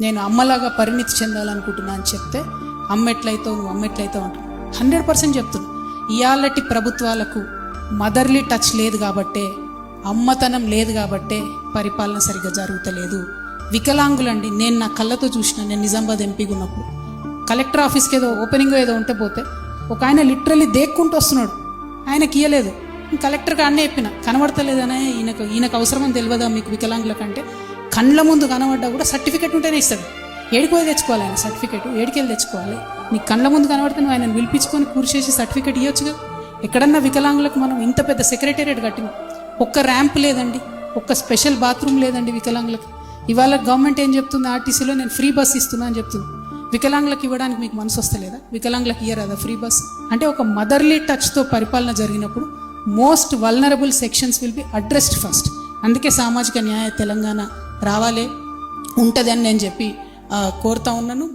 నేను అమ్మలాగా పరిణితి చెందాలనుకుంటున్నా అని చెప్తే అమ్మ ఎట్లయితావు నువ్వు అమ్మ ఎట్లయితావు అంటావు. 100% చెప్తున్నా. ఇయాలటి ప్రభుత్వాలకు మదర్లీ టచ్ లేదు కాబట్టే, అమ్మతనం లేదు కాబట్టే పరిపాలన సరిగ్గా జరుగుతలేదు. వికలాంగులండి, నేను నా కళ్ళతో చూసిన. నేను నిజామాబాద్ ఎంపీగా ఉన్నప్పుడు కలెక్టర్ ఆఫీస్కి ఏదో ఓపెనింగ్ ఏదో ఉంటే పోతే ఒక ఆయన లిటరల్లీ దేక్కుంటూ వస్తున్నాడు. ఆయనకి ఇయ్యలేదు. కలెక్టర్కి అన్నీ చెప్పిన, కనబడతలేదనే ఈయనకు అవసరమని తెలియదా మీకు వికలాంగుల కంటే? కండ్ల ముందు కనబడ్డా కూడా సర్టిఫికెట్ ఉంటేనే ఇస్తాడు. ఏడిపోయి తెచ్చుకోవాలి ఆయన సర్టిఫికెట్? ఏడికెళ్ళి తెచ్చుకోవాలి? నీ కండ్ల ముందు కనబడితే నువ్వు ఆయనను పిలిపించుకొని కూర్చేసి సర్టిఫికెట్ ఇవ్వచ్చుగా. ఎక్కడన్నా వికలాంగులకు మనం ఇంత పెద్ద సెక్రటేరియట్ కట్టినాం, ఒక్క ర్యాంప్ లేదండి, ఒక్క స్పెషల్ బాత్రూమ్ లేదండి వికలాంగులకు. ఇవాళ గవర్నమెంట్ ఏం చెప్తుంది, ఆర్టీసీలో నేను ఫ్రీ బస్ ఇస్తున్నా అని చెప్తుంది. వికలాంగులకు ఇవ్వడానికి మీకు మనసు వస్తలేదా? వికలాంగులకు ఇయ్యరాదా ఫ్రీ బస్? అంటే ఒక మదర్లీ టచ్తో పరిపాలన జరిగినప్పుడు most vulnerable sections will be addressed first. అందుకే సామాజిక న్యాయ తెలంగాణ రావాలే, ఉంటుందని నేను చెప్పి కోరుతా ఉన్నాను.